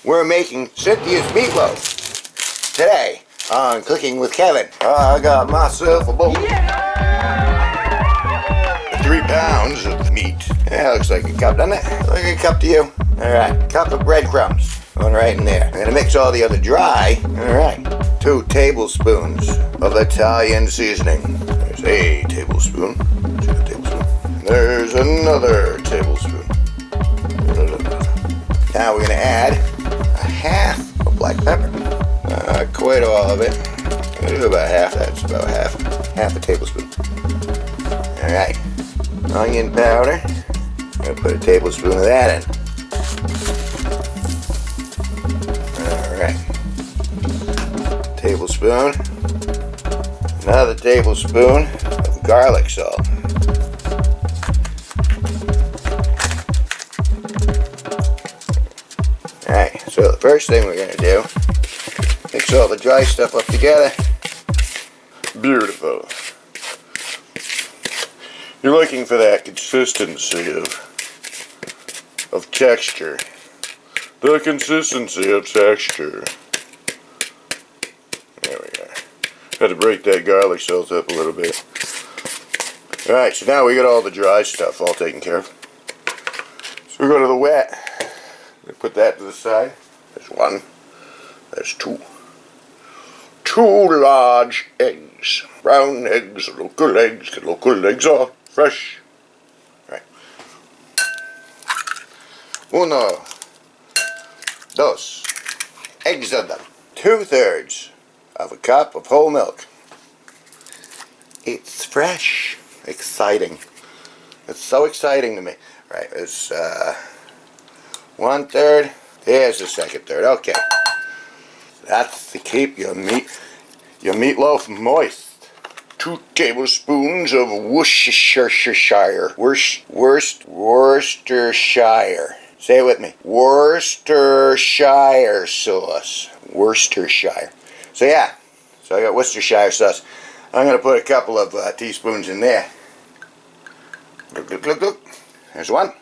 we're making Cynthias Meatloaf today on Cooking with Kevin. I got myself a bowl. 3 pounds of meat. Yeah, looks like a cup, doesn't it? Looks like a cup to you. Alright, cup of breadcrumbs. Going right in there. I'm gonna mix all the other dry. Alright. 2 tablespoons of Italian seasoning. There's a tablespoon. There's another tablespoon. Now we're gonna add a half of black pepper. Quite all of it. I'm gonna do about half. That's about half a tablespoon. Alright. Onion powder. I'm gonna put a tablespoon of that in. Alright. Tablespoon. Another tablespoon of garlic salt. Alright, so the first thing we're gonna do, mix all the dry stuff up together. Beautiful. You're looking for that consistency of texture. The consistency of texture. There we go. Had to break that garlic salt up a little bit. Alright, so now we got all the dry stuff all taken care of. So we go to the wet. We put that to the side. There's 1. There's 2. 2 large eggs. Brown eggs, local eggs. Local eggs are fresh. Right. 1, 2. Eggs are done. 2/3 of a cup of whole milk. It's fresh. Exciting. It's so exciting to me. Right, it's 1/3. There's the second third. Okay. That's to keep your meatloaf moist. 2 tablespoons of Worcestershire. Worcestershire. Say it with me. Worcestershire sauce. Worcestershire. So yeah. So I got Worcestershire sauce. I'm going to put a couple of teaspoons in there. Look, look, look, look. There's 1.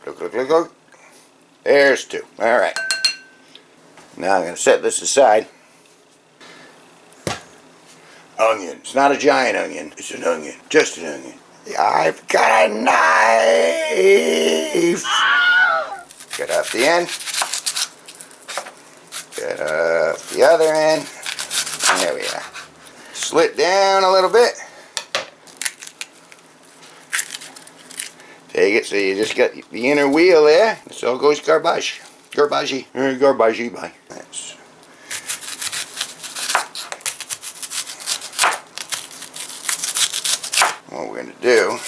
Look, look, look, look. There's 2. Alright. Now I'm going to set this aside. Onion. It's not a giant onion. It's an onion. Just an onion. I've got a knife. Cut off the end. Cut off the other end. There we are. Slit down a little bit. Take it so you just got the inner wheel there. This all goes garbage. Garbage by. That's what we're going to do. I'm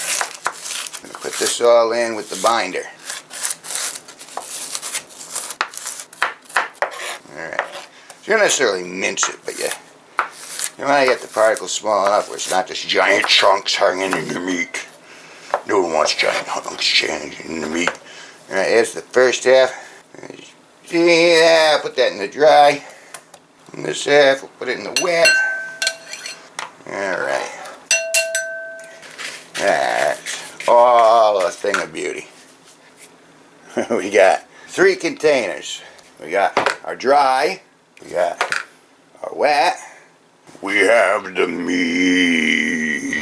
going to put this all in with the binder. Alright. You don't necessarily mince it, but you want to get the particles small enough where it's not just giant chunks hanging in your meat. No one wants giant chunks hanging in the meat. Alright, here's the first half. See that? Put that in the dry. And this half, we'll put it in the wet. Alright. That's all a thing of beauty. We got 3 containers. We got our dry. We got our wet. We have the meat.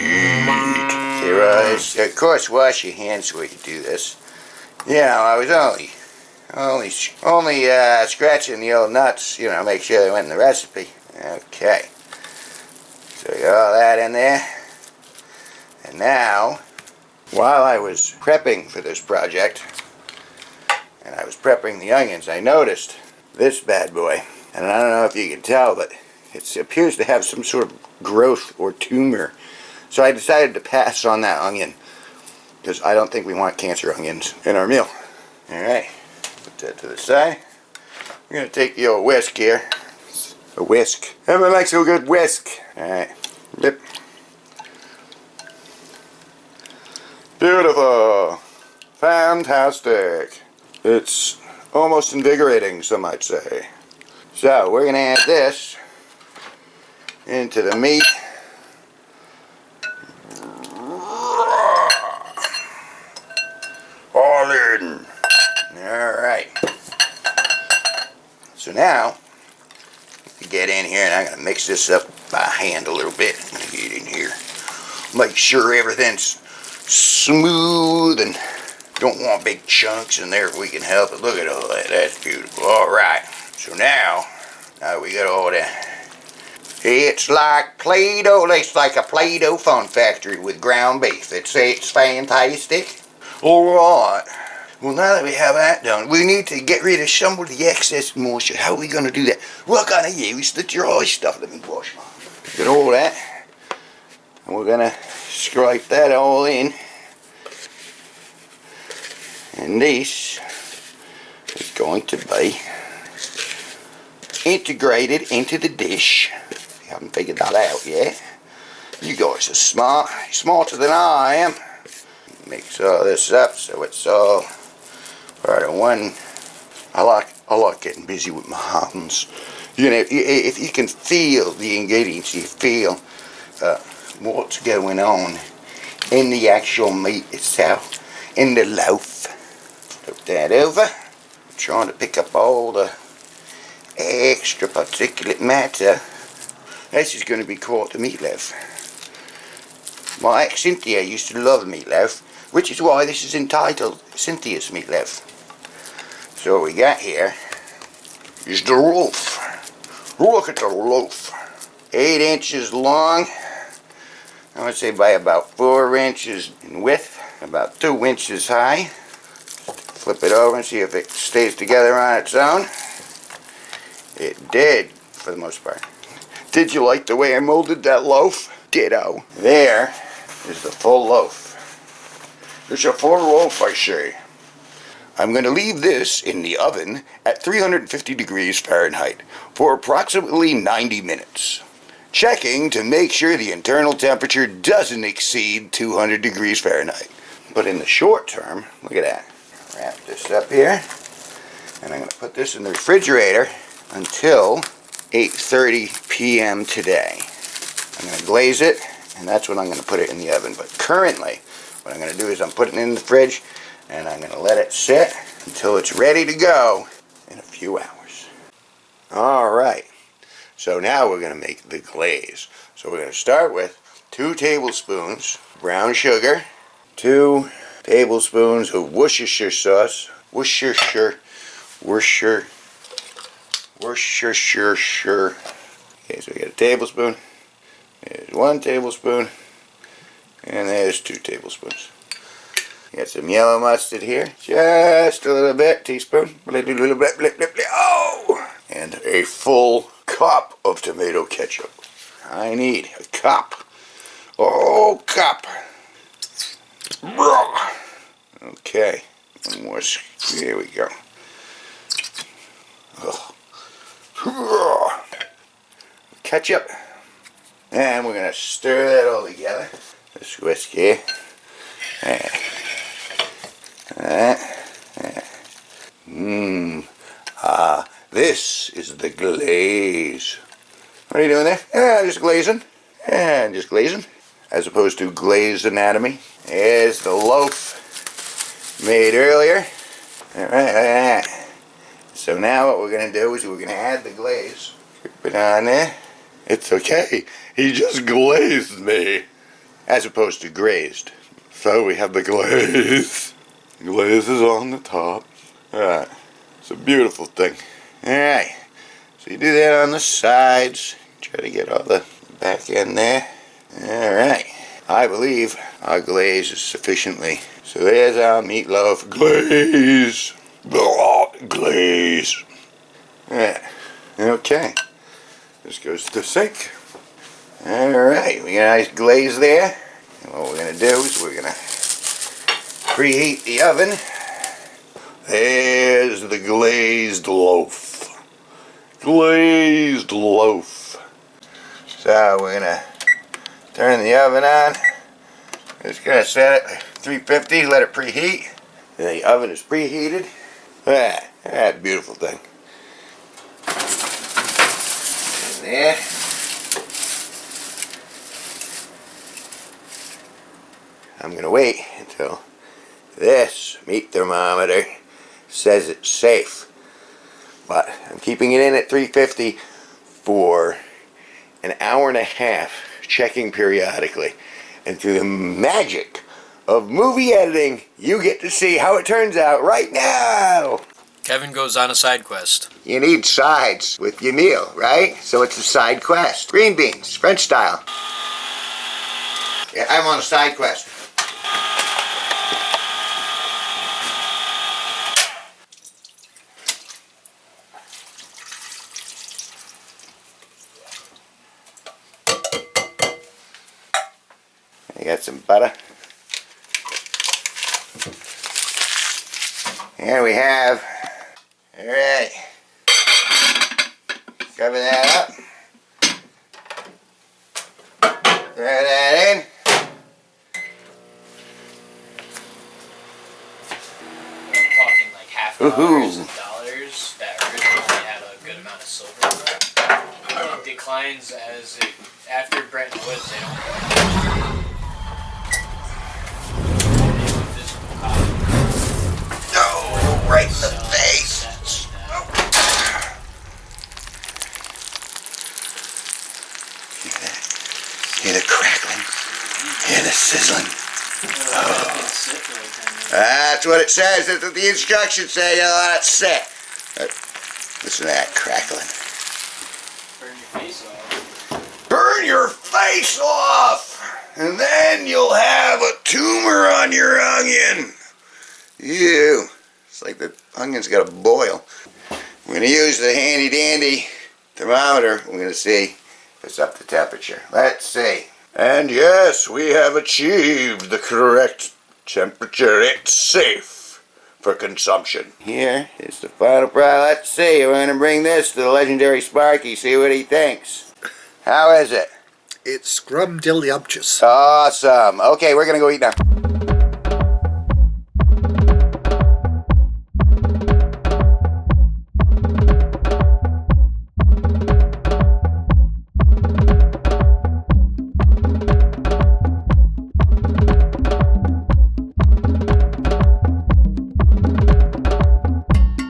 Of course, wash your hands before you do this. You know, I was only scratching the old nuts, you know, make sure they went in the recipe. Okay. So we got all that in there. And now, while I was prepping for this project, and I was prepping the onions, I noticed this bad boy. And I don't know if you can tell, but it appears to have some sort of growth or tumor. So I decided to pass on that onion, because I don't think we want cancer onions in our meal. Alright, put that to the side. We're going to take the old whisk here. A whisk. Everyone likes a good whisk. Alright, yep. Beautiful. Fantastic. It's almost invigorating, some might say. So, we're going to add this into the meat. All in. Alright. So now, we get in here and I'm going to mix this up by hand a little bit. I'm going to get in here. Make sure everything's smooth and don't want big chunks in there if we can help it. Look at all that. That's beautiful. Alright. So now we got all that. It's like Play-Doh. It's like a Play-Doh fun factory with ground beef. It's fantastic. Alright. Well, now that we have that done, we need to get rid of some of the excess moisture. How are we going to do that? We're going to use the dry stuff. Let me wash mine. Get all that. And we're going to scrape that all in. And this is going to be integrated into the dish. If you haven't figured that out yet. You guys are smart. Smarter than I am. Mix all this up so it's all part of one. I like getting busy with my hands. You know, if you can feel the ingredients, you feel what's going on in the actual meat itself, in the loaf. Flip that over. I'm trying to pick up all the extra particulate matter. This is going to be called the meatloaf. My ex Cynthia used to love meatloaf, which is why this is entitled Cynthias Meatloaf. So what we got here is the loaf. Look at the loaf. 8 inches long. I would say by about 4 inches in width. About 2 inches high. Flip it over and see if it stays together on its own. It did, for the most part. Did you like the way I molded that loaf? Ditto. There is the full loaf. It's a full loaf, I say. I'm going to leave this in the oven at 350 degrees Fahrenheit for approximately 90 minutes. Checking to make sure the internal temperature doesn't exceed 200 degrees Fahrenheit. But in the short term, look at that. Wrap this up here. And I'm going to put this in the refrigerator until 8:30 p.m. today. I'm going to glaze it, and that's when I'm going to put it in the oven. But currently, what I'm going to do is I'm putting it in the fridge, and I'm going to let it sit until it's ready to go in a few hours. Alright, so now we're going to make the glaze. So we're going to start with 2 tablespoons brown sugar, 2 tablespoons of Worcestershire sauce, Worcestershire. Okay, so we got a tablespoon, there's 1 tablespoon, and there's 2 tablespoons. Got some yellow mustard here, just a little bit, teaspoon, a little bit, oh! And a full cup of tomato ketchup. I need a cup. Oh, cup. Okay, one more, here we go. Ketchup. And we're going to stir that all together. This whisk here. This is the glaze. What are you doing there? Just glazing. Just glazing. As opposed to glazed anatomy. Here's the loaf made earlier. Alright, so now what we're going to do is we're going to add the glaze. Put it on there. It's okay. He just glazed me. As opposed to grazed. So we have the glaze. The glaze is on the top. Alright. It's a beautiful thing. Alright. So you do that on the sides. Try to get all the back end there. Alright. I believe our glaze is sufficiently. So there's our meatloaf glaze. Glaze. Alright. Okay. This goes to the sink. Alright, we got a nice glaze there. And what we're going to do is we're going to preheat the oven. There's the glazed loaf. Glazed loaf. So we're going to turn the oven on. Just going to set it 350, let it preheat. The oven is preheated. That beautiful thing. There. I'm going to wait until this meat thermometer says it's safe. But I'm keeping it in at 350 for an hour and a half, checking periodically. And through the magic of movie editing, you get to see how it turns out right now. Kevin goes on a side quest. You need sides with your meal, right? So it's a side quest. Green beans, French style. Yeah, I'm on a side quest. I got some butter. Here we have. Alright. Cover that up. Throw that in. I'm talking like half dollars and dollars that originally had a good amount of silver in them. It declines as it, after Bretton Woods, they don't. No, right in the face. Hear the crackling. Hear the sizzling. Oh. That's what it says. That's what the instructions say. Let it sit. Listen to that crackling. Burn your face off. Burn your face off! And then you'll have a tumor on your onion. Ew. It's like the onion's got to boil. We're going to use the handy dandy thermometer. We're going to see if it's up to temperature. Let's see. And yes, we have achieved the correct temperature. It's safe for consumption. Here is the final product. Let's see. We're going to bring this to the legendary Sparky, see what he thinks. How is it? It's scrumdiddlyumptious. Awesome. Okay, we're going to go eat now.